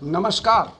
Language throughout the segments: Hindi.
नमस्कार।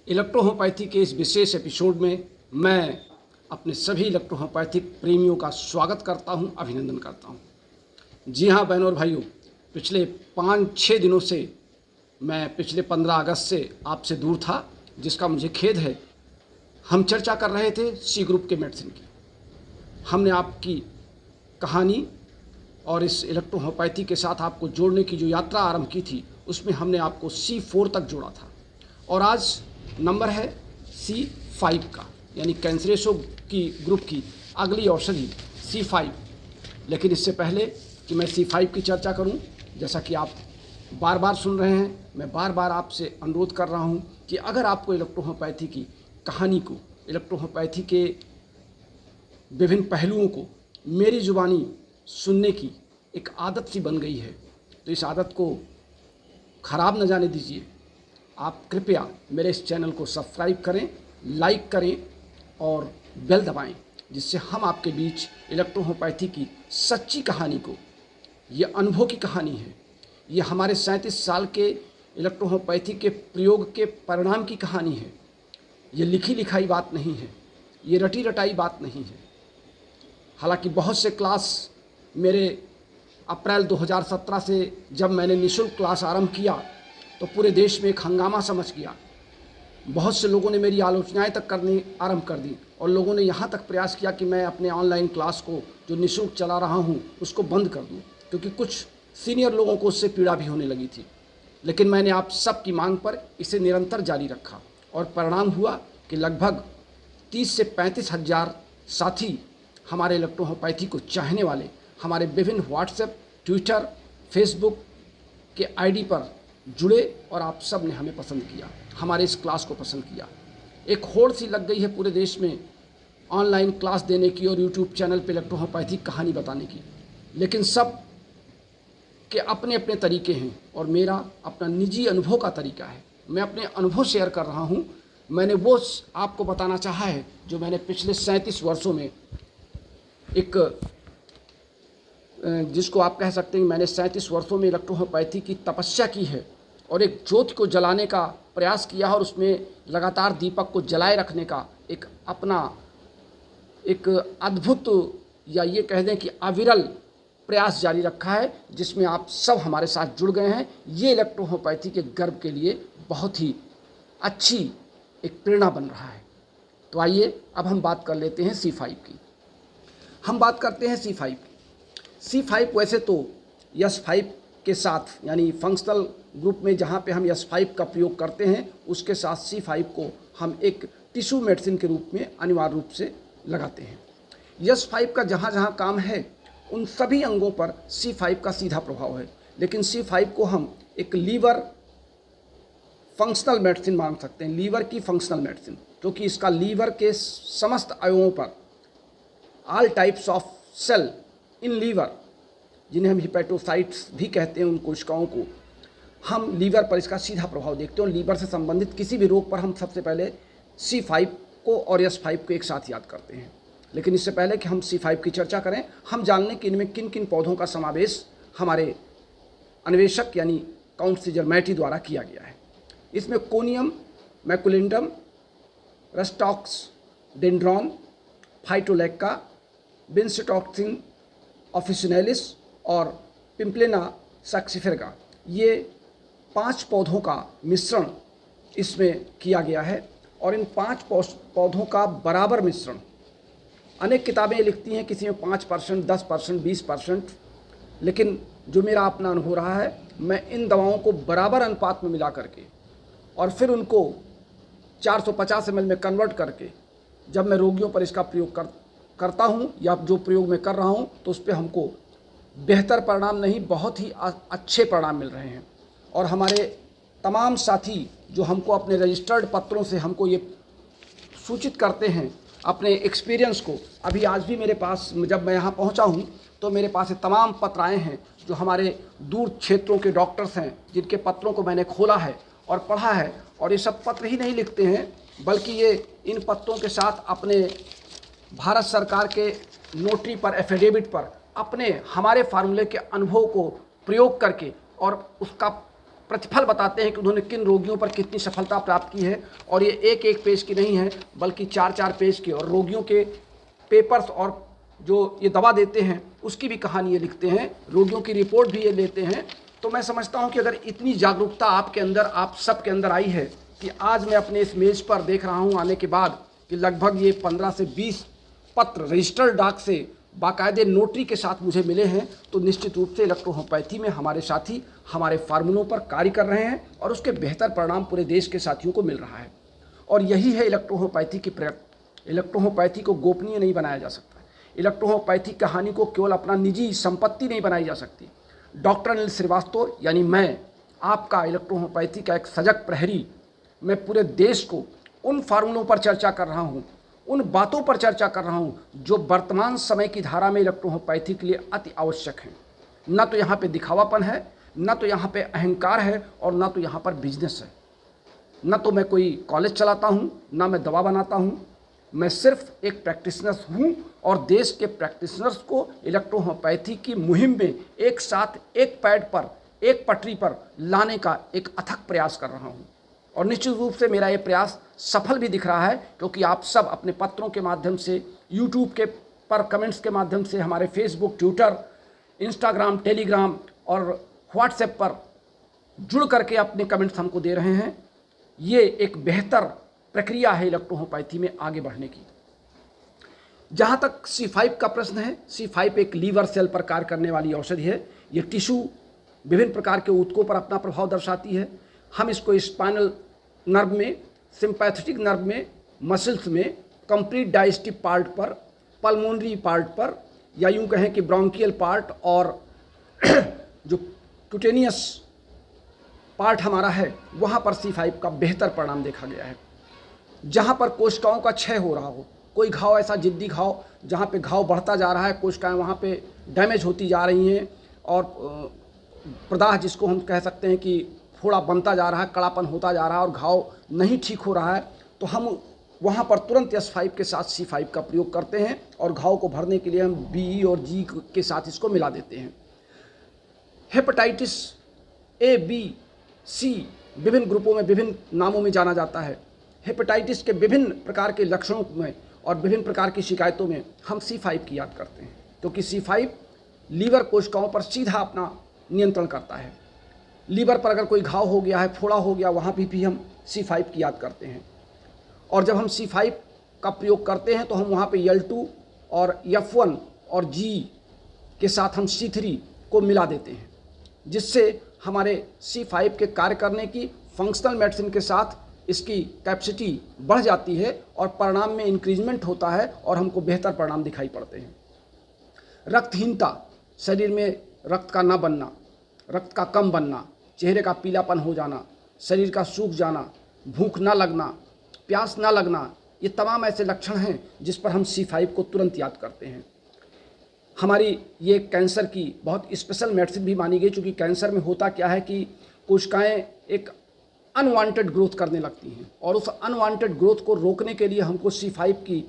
इलेक्ट्रोहोम्योपैथी के इस विशेष एपिसोड में मैं अपने सभी इलेक्ट्रोहोम्योपैथिक प्रेमियों का स्वागत करता हूं, अभिनंदन करता हूं। जी हां बहनों और भाइयों, पिछले 5-6 दिनों से मैं पिछले 15 अगस्त से आपसे दूर था, जिसका मुझे खेद है। हम चर्चा कर रहे थे सी ग्रुप के मेडिसिन की। हमने आपकी कहानी और इस इलेक्ट्रोहोम्योपैथी के साथ आपको जोड़ने की जो यात्रा आरंभ की थी, उसमें हमने आपको C4 तक जोड़ा था और आज नंबर है C5 का, यानी कैंसरेसो की ग्रुप की अगली औषधि C5। लेकिन इससे पहले कि मैं C5 की चर्चा करूं, जैसा कि आप बार बार सुन रहे हैं, मैं बार बार आपसे अनुरोध कर रहा हूं कि अगर आपको इलेक्ट्रोहोम्योपैथी की कहानी को, इलेक्ट्रोहोम्योपैथी के विभिन्न पहलुओं को मेरी ज़ुबानी सुनने की एक आदत सी बन गई है, तो इस आदत को ख़राब न जाने दीजिए। आप कृपया मेरे इस चैनल को सब्सक्राइब करें, लाइक करें और बेल दबाएं, जिससे हम आपके बीच इलेक्ट्रोहोम्योपैथी की सच्ची कहानी को, ये अनुभव की कहानी है, ये हमारे 37 साल के इलेक्ट्रोहोम्योपैथी के प्रयोग के परिणाम की कहानी है। ये लिखी लिखाई बात नहीं है, ये रटी रटाई बात नहीं है। हालांकि बहुत से क्लास मेरे अप्रैल 2017 से जब मैंने निःशुल्क क्लास आरंभ किया तो पूरे देश में एक हंगामा समझ गया। बहुत से लोगों ने मेरी आलोचनाएं तक करनी आरंभ कर दी और लोगों ने यहाँ तक प्रयास किया कि मैं अपने ऑनलाइन क्लास को जो निःशुल्क चला रहा हूँ उसको बंद कर दूँ, क्योंकि कुछ सीनियर लोगों को उससे पीड़ा भी होने लगी थी। लेकिन मैंने आप सबकी मांग पर इसे निरंतर जारी रखा और परिणाम हुआ कि लगभग 30 से 35 हज़ार साथी हमारे इलेक्ट्रोहोम्योपैथी को चाहने वाले हमारे विभिन्न व्हाट्सएप, ट्विटर, फेसबुक के आईडी पर जुड़े और आप सब ने हमें पसंद किया, हमारे इस क्लास को पसंद किया। एक होड़ सी लग गई है पूरे देश में ऑनलाइन क्लास देने की और यूट्यूब चैनल पे इलेक्ट्रोहोम्योपैथी कहानी बताने की, लेकिन सब के अपने अपने तरीके हैं और मेरा अपना निजी अनुभव का तरीका है। मैं अपने अनुभव शेयर कर रहा हूँ। मैंने वो आपको बताना चाहा है जो मैंने पिछले 37 वर्षों में एक, जिसको आप कह सकते हैं मैंने 37 वर्षों में इलेक्ट्रोहोम्योपैथी की तपस्या की है और एक ज्योति को जलाने का प्रयास किया और उसमें लगातार दीपक को जलाए रखने का एक अपना एक अद्भुत, या ये कह दें कि अविरल प्रयास जारी रखा है, जिसमें आप सब हमारे साथ जुड़ गए हैं। ये इलेक्ट्रोहोम्योपैथी के गर्व के लिए बहुत ही अच्छी एक प्रेरणा बन रहा है। तो आइए अब हम बात कर लेते हैं C5 की। हम बात करते हैं C5 की। C5 वैसे तो S5 के साथ, यानी फंक्शनल ग्रुप में जहाँ पे हम S5 का प्रयोग करते हैं, उसके साथ C5 को हम एक टिश्यू मेडिसिन के रूप में अनिवार्य रूप से लगाते हैं। S5 का जहाँ जहाँ काम है उन सभी अंगों पर C5 का सीधा प्रभाव है, लेकिन C5 को हम एक लीवर फंक्शनल मेडिसिन मान सकते हैं, लीवर की फंक्शनल मेडिसिन, क्योंकि इसका लीवर के समस्त अवयवों पर, all types of cell in liver, जिन्हें हम हिपेटोसाइट्स भी कहते हैं, उन कोशिकाओं को हम लीवर पर इसका सीधा प्रभाव देखते हैं। और लीवर से संबंधित किसी भी रोग पर हम सबसे पहले C5 को और S5 को एक साथ याद करते हैं। लेकिन इससे पहले कि हम C5 की चर्चा करें, हम जान लें कि इनमें किन किन पौधों का समावेश हमारे अन्वेषक यानी काउंट सीजर मैटी द्वारा किया गया है। इसमें कोनियम मैकुलेंडम, रस्टॉक्स डेंड्रॉन, फाइटोलैक्का, बिन्सटॉक्सिन ऑफिसिनेलिस और पिम्पलेना सक्सिफेरगा, ये 5 पौधों का मिश्रण इसमें किया गया है। और इन 5 पौधों का बराबर मिश्रण, अनेक किताबें लिखती हैं किसी में 5%, 10%, 20%, लेकिन जो मेरा अपना अनुभव रहा है, मैं इन दवाओं को बराबर अनुपात में मिला करके और फिर उनको 450 ml में कन्वर्ट करके जब मैं रोगियों पर इसका प्रयोग करता हूँ या जो प्रयोग मैं कर रहा हूँ, तो उस पर हमको बेहतर परिणाम नहीं, बहुत ही अच्छे परिणाम मिल रहे हैं। और हमारे तमाम साथी जो हमको अपने रजिस्टर्ड पत्रों से हमको ये सूचित करते हैं अपने एक्सपीरियंस को, अभी आज भी मेरे पास जब मैं यहाँ पहुँचा हूँ तो मेरे पास ये तमाम पत्र आए हैं जो हमारे दूर क्षेत्रों के डॉक्टर्स हैं, जिनके पत्रों को मैंने खोला है और पढ़ा है। और ये सब पत्र ही नहीं लिखते हैं, बल्कि ये इन पत्रों के साथ अपने भारत सरकार के नोटरी पर, एफिडेविट पर अपने हमारे फार्मूले के अनुभव को प्रयोग करके और उसका प्रतिफल बताते हैं कि उन्होंने किन रोगियों पर कितनी सफलता प्राप्त की है। और ये एक एक पेज की नहीं है बल्कि 4-4 पेज की, और रोगियों के पेपर्स और जो ये दवा देते हैं उसकी भी कहानी ये लिखते हैं, रोगियों की रिपोर्ट भी ये लेते हैं। तो मैं समझता हूँ कि अगर इतनी जागरूकता आपके अंदर, आप सब के अंदर आई है कि आज मैं अपने इस मेज़ पर देख रहा हूँ आने के बाद कि लगभग ये 15 से 20 पत्र रजिस्टर्ड डाक से बाकायदे नोटरी के साथ मुझे मिले हैं, तो निश्चित रूप से इलेक्ट्रोहोम्योपैथी में हमारे साथी हमारे फार्मूलों पर कार्य कर रहे हैं और उसके बेहतर परिणाम पूरे देश के साथियों को मिल रहा है। और यही है इलेक्ट्रोहोम्योपैथी की प्रयत्न। इलेक्ट्रोहोम्योपैथी को गोपनीय नहीं बनाया जा सकता। इलेक्ट्रोहोम्योपैथी कहानी को केवल अपना निजी संपत्ति नहीं बनाई जा सकती। डॉक्टर अनिल श्रीवास्तव यानी मैं, आपका इलेक्ट्रोहोम्योपैथी का एक सजग प्रहरी, मैं पूरे देश को उन फार्मूलों पर चर्चा कर रहा हूँ, उन बातों पर चर्चा कर रहा हूँ जो वर्तमान समय की धारा में इलेक्ट्रोहोम्योपैथी के लिए अति आवश्यक हैं। न तो यहाँ पे दिखावापन है, न तो यहाँ पे अहंकार है, और न तो यहाँ पर बिजनेस है। न तो मैं कोई कॉलेज चलाता हूँ, न मैं दवा बनाता हूँ। मैं सिर्फ एक प्रैक्टिशनर हूँ और देश के प्रैक्टिशनर्स को इलेक्ट्रोहोम्योपैथी की मुहिम में एक साथ एक पैड पर, एक पटरी पर लाने का एक अथक प्रयास कर रहा हूँ। और निश्चित रूप से मेरा ये प्रयास सफल भी दिख रहा है, क्योंकि आप सब अपने पत्रों के माध्यम से, यूट्यूब के पर कमेंट्स के माध्यम से, हमारे फेसबुक, ट्विटर, इंस्टाग्राम, टेलीग्राम और व्हाट्सएप पर जुड़ करके अपने कमेंट्स हमको दे रहे हैं। ये एक बेहतर प्रक्रिया है इलेक्ट्रोहोम्योपैथी में आगे बढ़ने की। जहाँ तक C5 का प्रश्न है, C5 एक लीवर सेल पर कार्य करने वाली औषधि है। ये टिश्यू विभिन्न प्रकार के ऊतकों पर अपना प्रभाव दर्शाती है। हम इसको स्पाइनल नर्व में, सिंपैथेटिक नर्व में, मसल्स में, कंप्लीट डाइजेस्टिव पार्ट पर, पल्मोनरी पार्ट पर, या यूँ कहें कि ब्रोंकियल पार्ट और जो क्यूटेनियस पार्ट हमारा है वहाँ पर C5 का बेहतर परिणाम देखा गया है। जहाँ पर कोशिकाओं का क्षय हो रहा हो, कोई घाव ऐसा जिद्दी घाव जहाँ पे घाव बढ़ता जा रहा है, कोशिकाएं वहाँ पे डैमेज होती जा रही हैं और प्रदाह जिसको हम कह सकते हैं कि फोड़ा बनता जा रहा है, कड़ापन होता जा रहा है और घाव नहीं ठीक हो रहा है, तो हम वहाँ पर तुरंत S5 के साथ C5 का प्रयोग करते हैं और घाव को भरने के लिए हम BE और G के साथ इसको मिला देते हैं। हेपेटाइटिस A, B, C विभिन्न ग्रुपों में, विभिन्न नामों में जाना जाता है। हेपेटाइटिस के विभिन्न प्रकार के लक्षणों में और विभिन्न प्रकार की शिकायतों में हम C5 की याद करते हैं, क्योंकि C5 लीवर कोशिकाओं पर सीधा अपना नियंत्रण करता है। लीवर पर अगर कोई घाव हो गया है, फोड़ा हो गया, वहाँ भी हम C5 की याद करते हैं। और जब हम C5 का प्रयोग करते हैं तो हम वहाँ पे L2 और F1 और G के साथ हम C3 को मिला देते हैं, जिससे हमारे C5 के कार्य करने की फंक्शनल मेडिसिन के साथ इसकी कैपेसिटी बढ़ जाती है और परिणाम में इंक्रीजमेंट होता है और हमको बेहतर परिणाम दिखाई पड़ते हैं। रक्तहीनता, शरीर में रक्त का न बनना, रक्त का कम बनना, चेहरे का पीलापन हो जाना, शरीर का सूख जाना, भूख न लगना, प्यास न लगना, ये तमाम ऐसे लक्षण हैं जिस पर हम C5 को तुरंत याद करते हैं। हमारी ये कैंसर की बहुत स्पेशल मेडिसिन भी मानी गई, क्योंकि कैंसर में होता क्या है कि कोशिकाएं एक अनवांटेड ग्रोथ करने लगती हैं और उस अनवांटेड ग्रोथ को रोकने के लिए हमको C5 की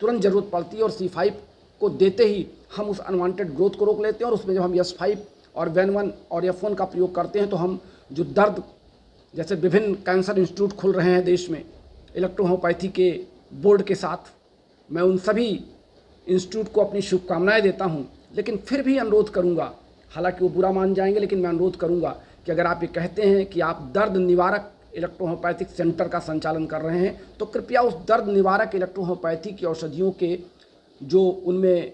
तुरंत ज़रूरत पड़ती है और C5 को देते ही हम उस अनवांटेड ग्रोथ को रोक लेते हैं। और उसमें जब हम S5 और VEN1 और F1 का प्रयोग करते हैं तो हम जो दर्द, जैसे विभिन्न कैंसर इंस्टीट्यूट खुल रहे हैं देश में इलेक्ट्रोहोम्योपैथी के बोर्ड के साथ, मैं उन सभी इंस्टीट्यूट को अपनी शुभकामनाएं देता हूं। लेकिन फिर भी अनुरोध करूंगा, हालांकि वो बुरा मान जाएंगे, लेकिन मैं अनुरोध करूंगा कि अगर आप ये कहते हैं कि आप दर्द निवारक इलेक्ट्रोहोम्योपैथिक सेंटर का संचालन कर रहे हैं, तो कृपया उस दर्द निवारक इलेक्ट्रोहोम्योपैथी की औषधियों के जो उनमें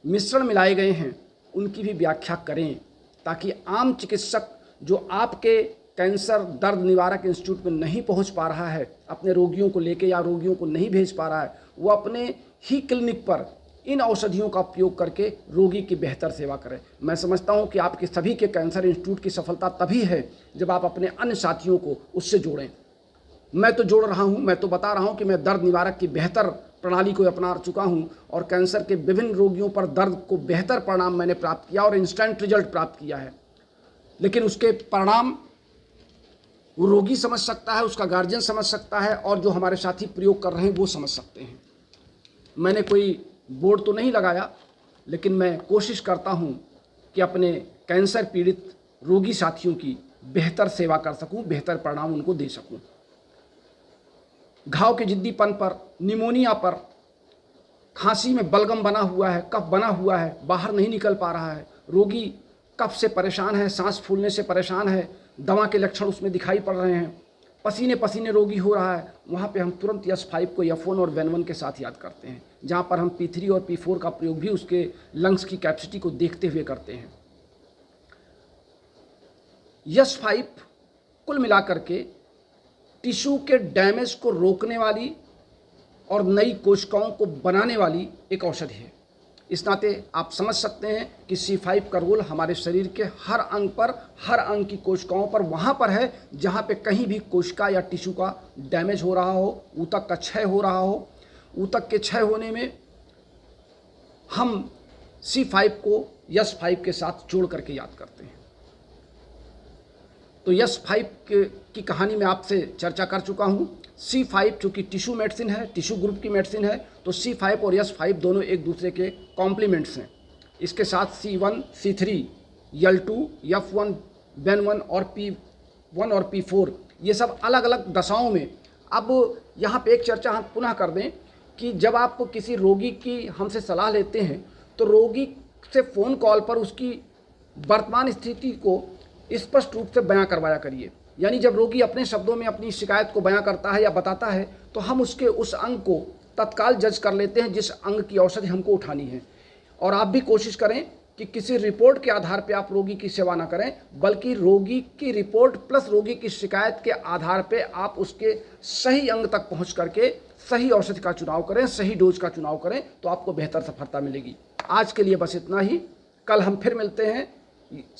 मिश्रण मिलाए गए हैं उनकी भी व्याख्या करें, ताकि आम चिकित्सक जो आपके कैंसर दर्द निवारक इंस्टीट्यूट में नहीं पहुंच पा रहा है अपने रोगियों को लेके, या रोगियों को नहीं भेज पा रहा है, वो अपने ही क्लिनिक पर इन औषधियों का उपयोग करके रोगी की बेहतर सेवा करें। मैं समझता हूं कि आपके सभी के कैंसर इंस्टीट्यूट की सफलता तभी है जब आप अपने अन्य साथियों को उससे जोड़ें। मैं तो जोड़ रहा हूं, मैं तो बता रहा हूं कि मैं दर्द निवारक की बेहतर प्रणाली को अपना चुका हूं और कैंसर के विभिन्न रोगियों पर दर्द को बेहतर परिणाम मैंने प्राप्त किया और इंस्टेंट रिजल्ट प्राप्त किया है। लेकिन उसके परिणाम वो रोगी समझ सकता है, उसका गार्जियन समझ सकता है और जो हमारे साथी प्रयोग कर रहे हैं वो समझ सकते हैं। मैंने कोई बोर्ड तो नहीं लगाया, लेकिन मैं कोशिश करता हूं कि अपने कैंसर पीड़ित रोगी साथियों की बेहतर सेवा कर सकूं, बेहतर परिणाम उनको दे सकूं। घाव के जिद्दीपन पर, निमोनिया पर, खांसी में बलगम बना हुआ है, कफ बना हुआ है, बाहर नहीं निकल पा रहा है, रोगी कफ से परेशान है, सांस फूलने से परेशान है, दमा के लक्षण उसमें दिखाई पड़ रहे हैं, पसीने पसीने रोगी हो रहा है, वहाँ पे हम तुरंत यस5 को F1 और वेन1 के साथ याद करते हैं, जहाँ पर हम P3 और P4 का प्रयोग भी उसके लंग्स की कैपेसिटी को देखते हुए करते हैं। यस5 कुल मिलाकर के टिश्यू के डैमेज को रोकने वाली और नई कोशिकाओं को बनाने वाली एक औषधि है। इस नाते आप समझ सकते हैं कि C5 का रोल हमारे शरीर के हर अंग पर, हर अंग की कोशिकाओं पर वहाँ पर है जहाँ पे कहीं भी कोशिका या टिश्यू का डैमेज हो रहा हो, ऊतक का क्षय हो रहा हो। ऊतक के क्षय होने में हम C5 को यस5 के साथ जोड़ करके याद करते हैं। तो यस5 की कहानी में आपसे चर्चा कर चुका हूँ। C5 चूँकि टिश्यू मेडिसिन है, टिश्यू ग्रुप की मेडिसिन है, तो C5 और यस5 दोनों एक दूसरे के कॉम्प्लीमेंट्स हैं। इसके साथ C1, C3, L2, F1, वेन1 और P1 और P4 ये सब अलग अलग दशाओं में। अब यहाँ पे एक चर्चा हम पुनः कर दें कि जब आप किसी रोगी की हमसे सलाह लेते हैं तो रोगी से फ़ोन कॉल पर उसकी वर्तमान स्थिति को स्पष्ट रूप से बयां करवाया करिए। यानी जब रोगी अपने शब्दों में अपनी शिकायत को बयां करता है या बताता है तो हम उसके उस अंग को तत्काल जज कर लेते हैं जिस अंग की औषधि हमको उठानी है। और आप भी कोशिश करें कि किसी रिपोर्ट के आधार पर आप रोगी की सेवा ना करें, बल्कि रोगी की रिपोर्ट प्लस रोगी की शिकायत के आधार पर आप उसके सही अंग तक पहुँच करके सही औषधि का चुनाव करें, सही डोज का चुनाव करें, तो आपको बेहतर सफलता मिलेगी। आज के लिए बस इतना ही। कल हम फिर मिलते हैं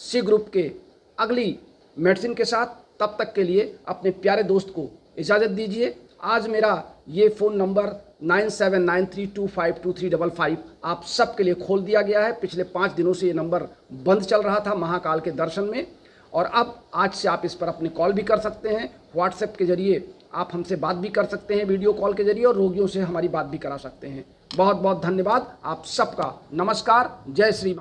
C ग्रुप के अगली मेडिसिन के साथ। तब तक के लिए अपने प्यारे दोस्त को इजाज़त दीजिए। आज मेरा ये फ़ोन नंबर 9793252355 आप सबके लिए खोल दिया गया है। पिछले 5 दिनों से ये नंबर बंद चल रहा था महाकाल के दर्शन में, और अब आज से आप इस पर अपने कॉल भी कर सकते हैं। व्हाट्सएप के ज़रिए आप हमसे बात भी कर सकते हैं, वीडियो कॉल के ज़रिए, और रोगियों से हमारी बात भी करा सकते हैं। बहुत बहुत धन्यवाद आप सबका। नमस्कार। जय श्री।